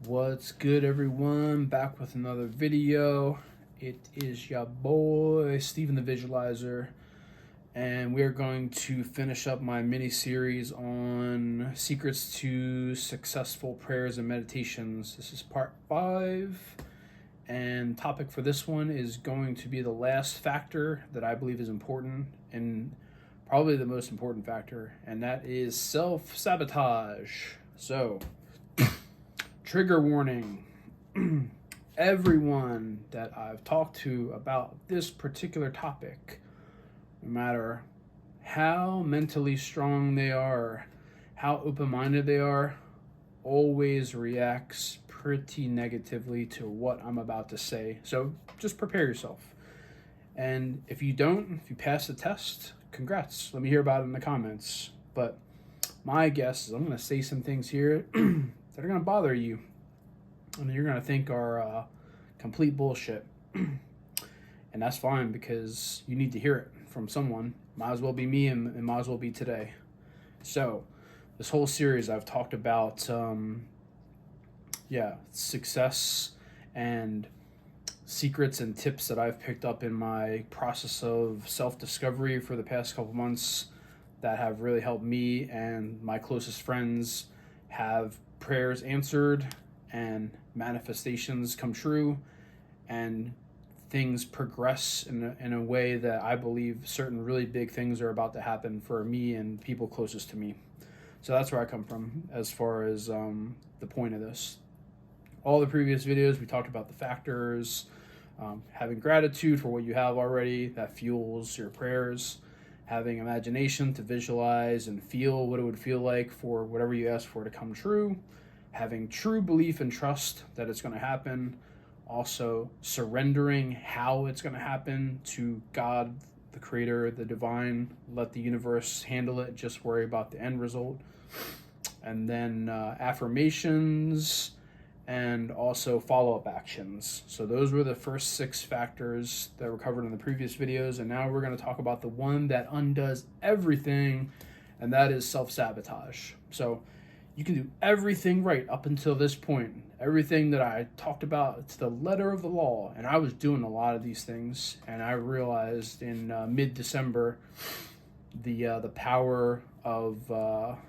What's good, everyone? Back with another video. It is your boy Steven the Visualizer, and we are going to finish up my mini series on secrets to successful prayers and meditations. This is part 5, and topic for this one is going to be the last factor that I believe is important, and probably the most important factor, and that is self-sabotage. So, trigger warning. Everyone that I've talked to about this particular topic, no matter how mentally strong they are, how open-minded they are, always reacts pretty negatively to what I'm about to say. So just prepare yourself. And if you pass the test, congrats. Let me hear about it in the comments. But my guess is I'm going to say some things here that are going to bother you and you're going to think are complete bullshit. And that's fine, because you need to hear it from someone. Might as well be me, and might as well be today. So this whole series I've talked about success and secrets and tips that I've picked up in my process of self-discovery for the past couple months that have really helped me and my closest friends have prayers answered and manifestations come true and things progress in a way that I believe certain really big things are about to happen for me and people closest to me. So that's where I come from as far as the point of this. All the previous videos, we talked about the factors, having gratitude for what you have already that fuels your prayers, having imagination to visualize and feel what it would feel like for whatever you ask for to come true, having true belief and trust that it's going to happen, also surrendering how it's going to happen to God, the creator, the divine, let the universe handle it, just worry about the end result, and then affirmations, and also follow-up actions. So those were the first 6 factors that were covered in the previous videos, and now we're going to talk about the one that undoes everything, and that is self-sabotage. So you can do everything right up until this point, everything that I talked about to the letter of the law, and I was doing a lot of these things, and I realized in mid-December the power of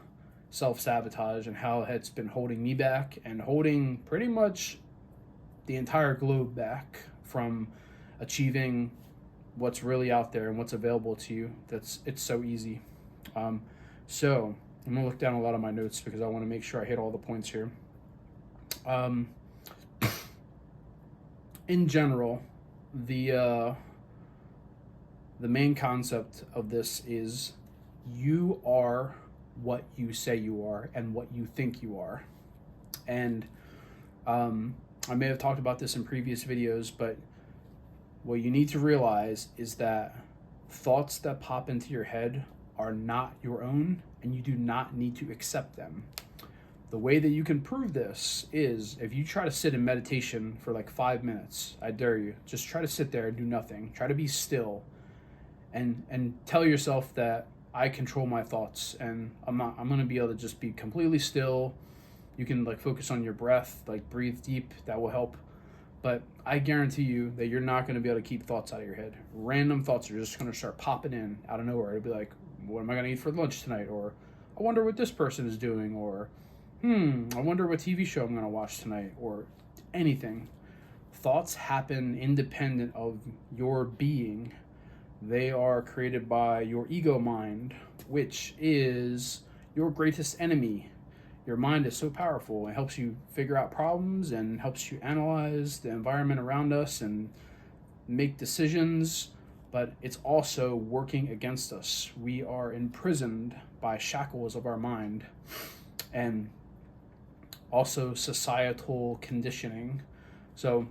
self-sabotage and how it's been holding me back and holding pretty much the entire globe back from achieving what's really out there and what's available to you. It's so easy. So I'm gonna look down a lot of my notes because I want to make sure I hit all the points here. In general, the main concept of this is you are what you say you are and what you think you are. And I may have talked about this in previous videos, but what you need to realize is that thoughts that pop into your head are not your own, and you do not need to accept them. The way that you can prove this is if you try to sit in meditation for like 5 minutes. I dare you, just try to sit there and do nothing. Try to be still and tell yourself that I control my thoughts, and I'm going to be able to just be completely still. You can like focus on your breath, like breathe deep, that will help. But I guarantee you that you're not going to be able to keep thoughts out of your head. Random thoughts are just going to start popping in out of nowhere. It'll be like, what am I going to eat for lunch tonight? Or I wonder what this person is doing. Or I wonder what TV show I'm going to watch tonight. Or anything. Thoughts happen independent of your being. They are created by your ego mind, which is your greatest enemy. Your mind is so powerful. It helps you figure out problems and helps you analyze the environment around us and make decisions, but it's also working against us. We are imprisoned by shackles of our mind and also societal conditioning. So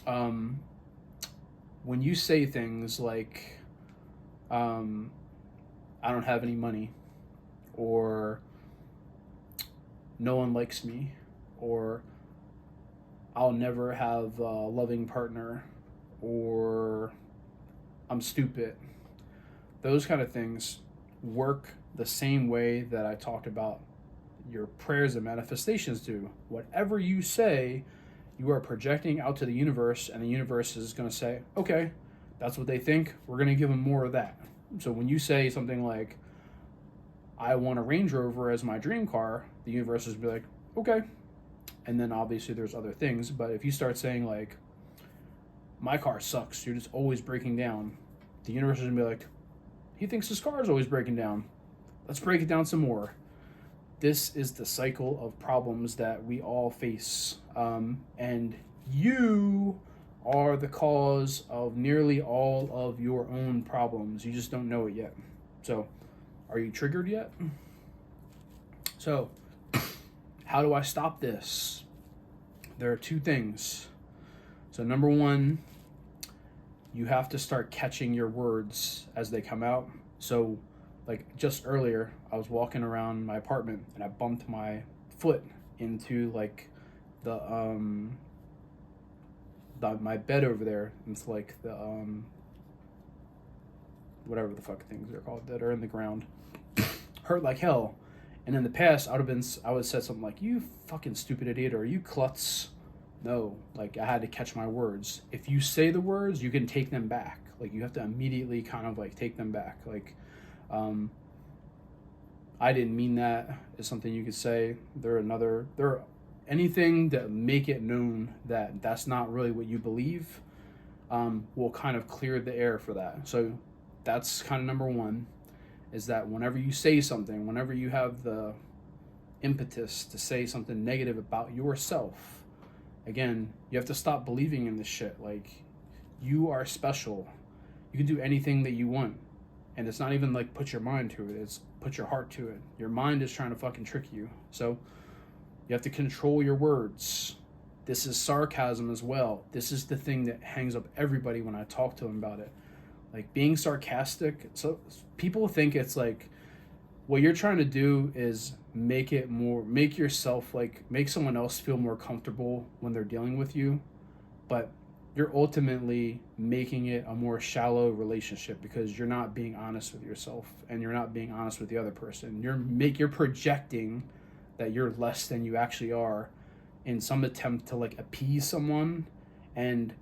when you say things like, I don't have any money, or no one likes me, or I'll never have a loving partner, or I'm stupid, those kind of things work the same way that I talked about your prayers and manifestations do. Whatever you say, you are projecting out to the universe, and the universe is going to say, okay, that's what they think. We're going to give them more of that. So when you say something like, I want a Range Rover as my dream car, the universe is be like, okay. And then obviously there's other things. But if you start saying like, my car sucks, dude, it's always breaking down, the universe is going to be like, he thinks his car is always breaking down. Let's break it down some more. This is the cycle of problems that we all face. And you are the cause of nearly all of your own problems. You just don't know it yet. So, are you triggered yet? So, how do I stop this? There are two things. So, number one, you have to start catching your words as they come out. So, like just earlier, I was walking around my apartment and I bumped my foot into like the my bed over there. It's like the whatever the fuck things are called that are in the ground. Hurt like hell. And in the past, I would have said something like, "You fucking stupid idiot," or "You klutz." No, like I had to catch my words. If you say the words, you can take them back. Like you have to immediately kind of like take them back. Like, I didn't mean that is something you could say. There are anything that make it known that that's not really what you believe, will kind of clear the air for that. So that's kind of number one, is that whenever you say something, whenever you have the impetus to say something negative about yourself, again, you have to stop believing in this shit. Like, you are special. You can do anything that you want. And it's not even like put your mind to it, it's put your heart to it. Your mind is trying to fucking trick you. So you have to control your words. This is sarcasm as well. This is the thing that hangs up everybody when I talk to them about it. Like being sarcastic. So people think it's like, what you're trying to do is make yourself like, make someone else feel more comfortable when they're dealing with you. But you're ultimately making it a more shallow relationship because you're not being honest with yourself and you're not being honest with the other person. You're projecting that you're less than you actually are in some attempt to like appease someone. And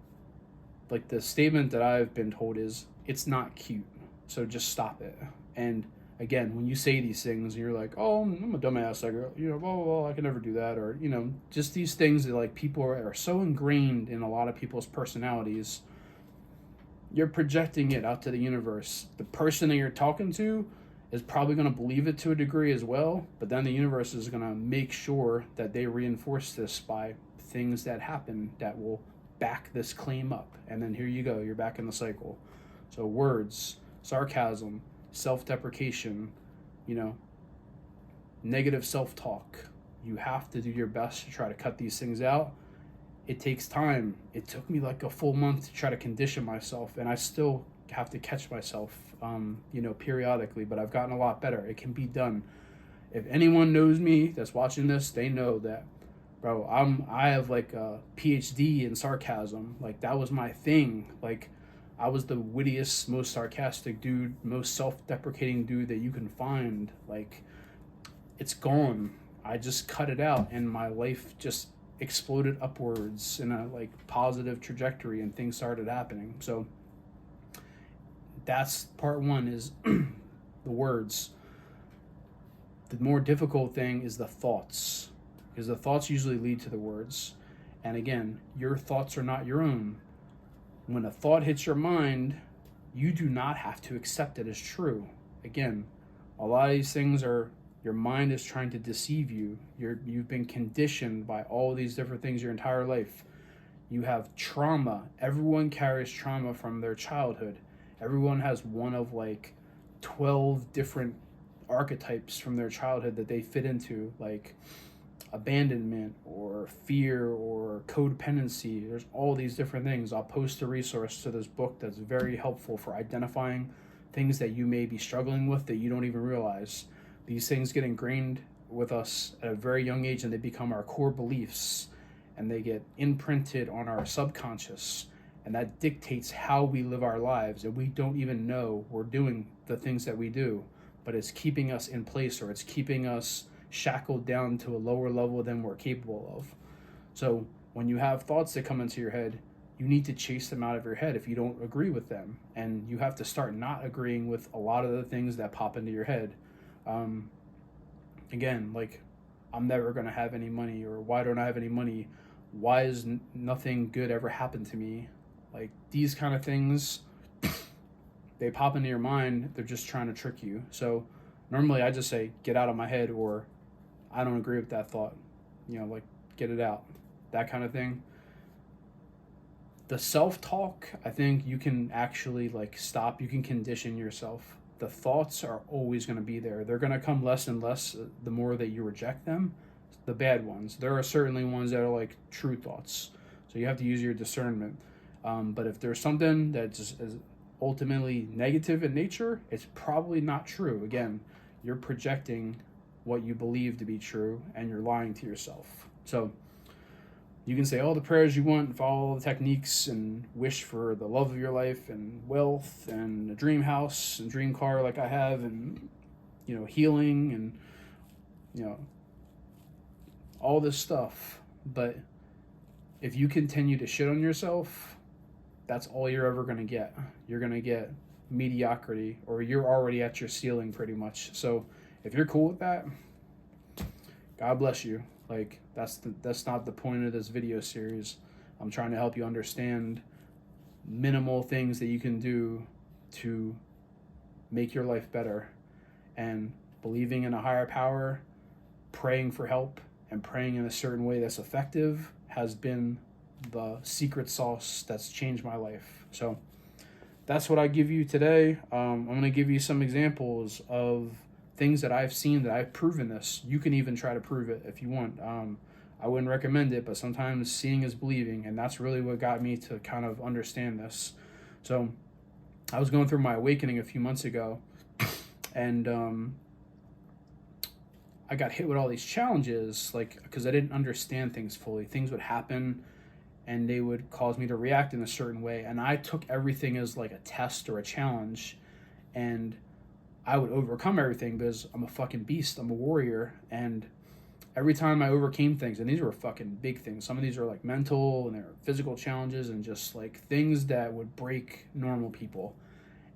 like the statement that I've been told is, it's not cute, so just stop it. And again, when you say these things, you're like, oh, I'm a dumbass, like, blah, blah, blah, I can never do that. Or, just these things that like people are so ingrained in a lot of people's personalities. You're projecting it out to the universe. The person that you're talking to is probably going to believe it to a degree as well, but then the universe is going to make sure that they reinforce this by things that happen that will back this claim up. And then here you go, you're back in the cycle. So words, sarcasm, self-deprecation, negative self-talk. You have to do your best to try to cut these things out. It takes time. It took me like a full month to try to condition myself, and I still have to catch myself, periodically, but I've gotten a lot better. It can be done. If anyone knows me that's watching this, they know that, bro, I have like a PhD in sarcasm. Like that was my thing. Like I was the wittiest, most sarcastic dude, most self-deprecating dude that you can find. Like, it's gone. I just cut it out, and my life just exploded upwards in a like positive trajectory, and things started happening. So that's part one, is the words. The more difficult thing is the thoughts, because the thoughts usually lead to the words. And again, your thoughts are not your own. When a thought hits your mind, you do not have to accept it as true. Again, a lot of these things are, your mind is trying to deceive you. You've been conditioned by all these different things your entire life. You have trauma. Everyone carries trauma from their childhood. Everyone has one of like 12 different archetypes from their childhood that they fit into, like abandonment or fear or codependency. There's all these different things. I'll post a resource to this book that's very helpful for identifying things that you may be struggling with that you don't even realize. These things get ingrained with us at a very young age, and they become our core beliefs, and they get imprinted on our subconscious, and that dictates how we live our lives, and we don't even know we're doing the things that we do, but it's keeping us in place, or it's keeping us shackled down to a lower level than we're capable of. So when you have thoughts that come into your head, you need to chase them out of your head if you don't agree with them. And you have to start not agreeing with a lot of the things that pop into your head. Um, Again, like, I'm never going to have any money, or why don't I have any money? Why is nothing good ever happened to me? Like, these kind of things, they pop into your mind. They're just trying to trick you. So normally I just say, get out of my head, or I don't agree with that thought. Like, get it out. That kind of thing. The self-talk, I think you can actually like stop. You can condition yourself. The thoughts are always going to be there. They're going to come less and less the more that you reject them. The bad ones. There are certainly ones that are like true thoughts. So you have to use your discernment. But if there's something that's is ultimately negative in nature, it's probably not true. Again, you're projecting what you believe to be true, and you're lying to yourself. So you can say all the prayers you want and follow all the techniques and wish for the love of your life and wealth and a dream house and dream car like I have, and healing and all this stuff. But if you continue to shit on yourself, that's all you're ever going to get. You're going to get mediocrity, or you're already at your ceiling pretty much. So if you're cool with that, God bless you. Like, that's not the point of this video series. I'm trying to help you understand minimal things that you can do to make your life better. And believing in a higher power, praying for help, and praying in a certain way that's effective has been the secret sauce that's changed my life. So that's what I give you today. I'm going to give you some examples of things that I've seen that I've proven this. You can even try to prove it if you want. I wouldn't recommend it, but sometimes seeing is believing, and that's really what got me to kind of understand this. So I was going through my awakening a few months ago, and I got hit with all these challenges, like, because I didn't understand things fully. Things would happen, and they would cause me to react in a certain way, and I took everything as like a test or a challenge, and I would overcome everything because I'm a fucking beast. I'm a warrior. And every time I overcame things, and these were fucking big things. Some of these are like mental, and they're physical challenges, and just like things that would break normal people.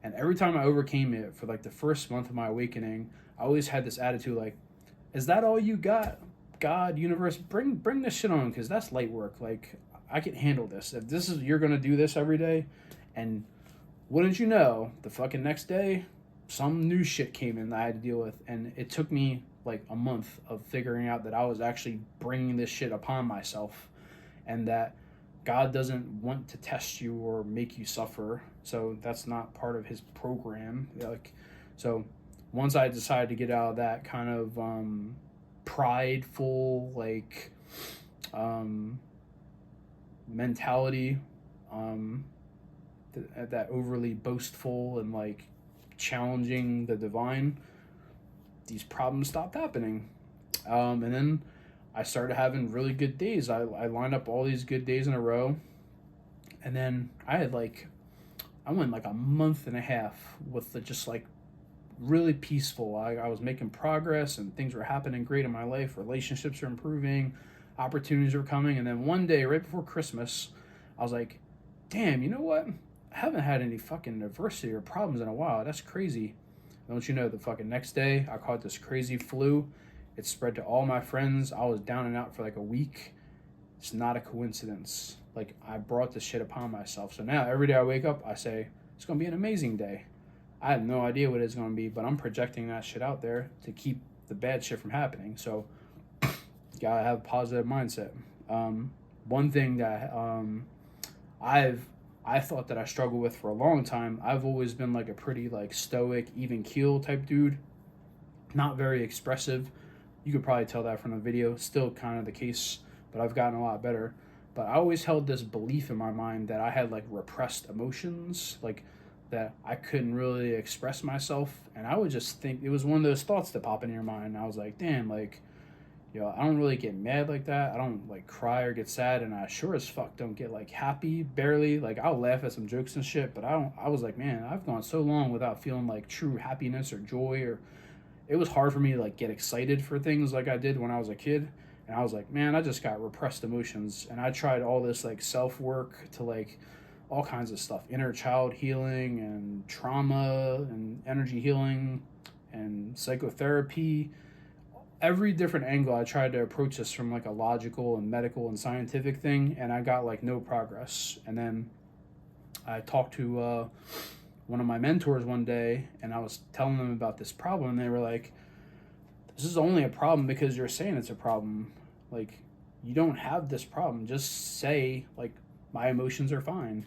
And every time I overcame it, for like the first month of my awakening, I always had this attitude like, is that all you got? God, universe, bring this shit on, because that's light work. Like, I can handle this. If this is, you're going to do this every day. And wouldn't you know, the fucking next day, some new shit came in that I had to deal with, and it took me like a month of figuring out that I was actually bringing this shit upon myself, and that God doesn't want to test you or make you suffer. So that's not part of his program. Like, so once I decided to get out of that kind of prideful like mentality, that overly boastful and like challenging the divine, these problems stopped happening. And then I started having really good days. I lined up all these good days in a row. And then I went like a month and a half with just like really peaceful. I was making progress, and things were happening great in my life. Relationships are improving, opportunities were coming. And then one day, right before Christmas, I was like, damn, you know what? I haven't had any fucking adversity or problems in a while. That's crazy. Don't you know, the fucking next day, I caught this crazy flu. It spread to all my friends. I was down and out for like a week. It's not a coincidence. Like, I brought this shit upon myself. So now every day I wake up, I say, it's going to be an amazing day. I have no idea what it's going to be, but I'm projecting that shit out there to keep the bad shit from happening. So you got to have a positive mindset. One thing that I thought that I struggled with for a long time, I've always been like a pretty like stoic, even keel type dude. Not very expressive. You could probably tell that from the video. Still kind of the case, but I've gotten a lot better. But I always held this belief in my mind that I had like repressed emotions, like that I couldn't really express myself. And I would just think, it was one of those thoughts that pop in your mind. And I was like, damn, like, I don't really get mad like that. I don't like cry or get sad, and I sure as fuck don't get like happy, barely. Like, I'll laugh at some jokes and shit, but I was like, man, I've gone so long without feeling like true happiness or joy, or it was hard for me to like get excited for things like I did when I was a kid. And I was like, man, I just got repressed emotions. And I tried all this like self work to like all kinds of stuff, inner child healing and trauma and energy healing and psychotherapy. Every different angle I tried to approach this from like a logical and medical and scientific thing, and I got like no progress. And then I talked to one of my mentors one day, and I was telling them about this problem, and they were like, this is only a problem because you're saying it's a problem. Like, you don't have this problem. Just say, like, my emotions are fine.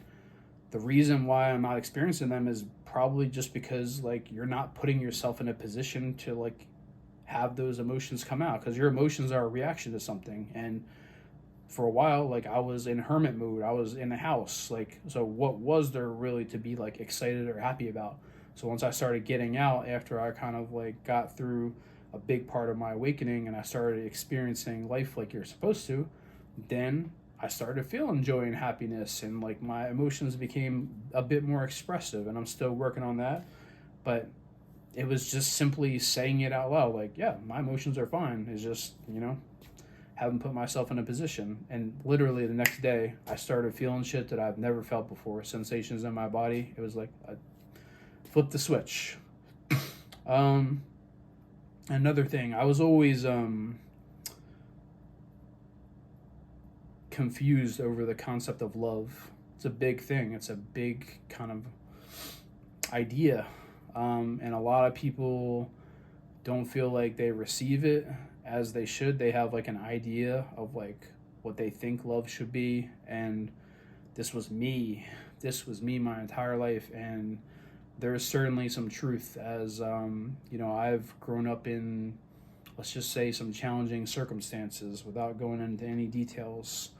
The reason why I'm not experiencing them is probably just because, like, you're not putting yourself in a position to, like, have those emotions come out, because your emotions are a reaction to something. And for a while, like, I was in hermit mode. I was in the house. Like, so what was there really to be, like, excited or happy about? So once I started getting out, after I kind of, like, got through a big part of my awakening and I started experiencing life like you're supposed to, then I started feeling joy and happiness, and like my emotions became a bit more expressive, and I'm still working on that. But it was just simply saying it out loud, like, yeah, my emotions are fine. It's just, haven't put myself in a position. And literally the next day, I started feeling shit that I've never felt before, sensations in my body. It was like I flipped the switch. Another thing, I was always confused over the concept of love. It's a big thing. It's a big kind of idea. And a lot of people don't feel like they receive it as they should. They have like an idea of like what they think love should be. And this was me. This was me my entire life. And there's certainly some truth, as I've grown up in, let's just say, some challenging circumstances without going into any details.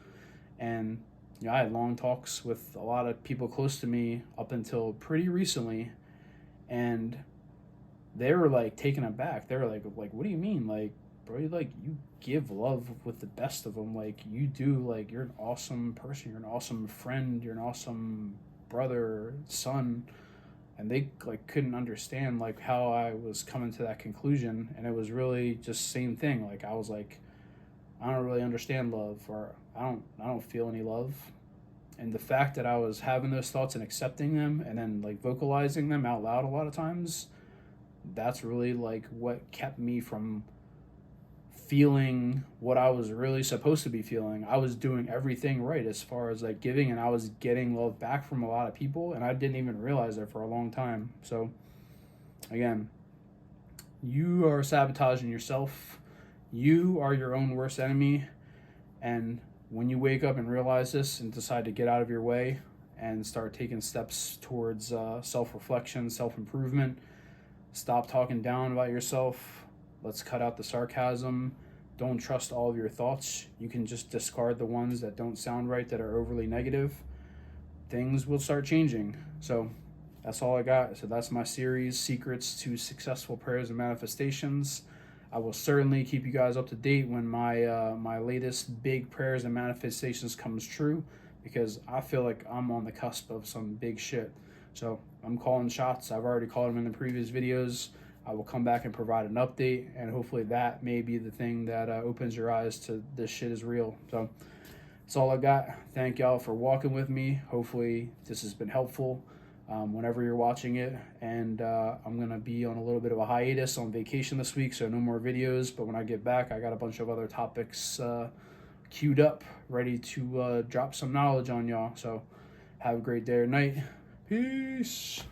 And I had long talks with a lot of people close to me up until pretty recently, and they were like taken aback. They were like, what do you mean? Like, bro, you give love with the best of them. Like, you do. Like, you're an awesome person. You're an awesome friend. You're an awesome brother, son. And they like couldn't understand like how I was coming to that conclusion. And it was really just same thing. Like, I was like, I don't really understand love, or I don't feel any love. And the fact that I was having those thoughts and accepting them and then like vocalizing them out loud a lot of times, that's really like what kept me from feeling what I was really supposed to be feeling. I was doing everything right as far as like giving, and I was getting love back from a lot of people, and I didn't even realize it for a long time. So again, you are sabotaging yourself. You are your own worst enemy. And when you wake up and realize this and decide to get out of your way and start taking steps towards self-reflection, self-improvement, stop talking down about yourself. Let's cut out the sarcasm. Don't trust all of your thoughts. You can just discard the ones that don't sound right, that are overly negative. Things will start changing. So that's all I got. So that's my series, Secrets to Successful Prayers and Manifestations. I will certainly keep you guys up to date when my latest big prayers and manifestations comes true, because I feel like I'm on the cusp of some big shit. So I'm calling shots. I've already called them in the previous videos. I will come back and provide an update, and hopefully that may be the thing that opens your eyes to this shit is real. So that's all I got. Thank y'all for walking with me. Hopefully this has been helpful whenever you're watching it. And I'm going to be on a little bit of a hiatus on vacation this week, so no more videos. But when I get back, I got a bunch of other topics queued up, ready to drop some knowledge on y'all. So have a great day or night. Peace.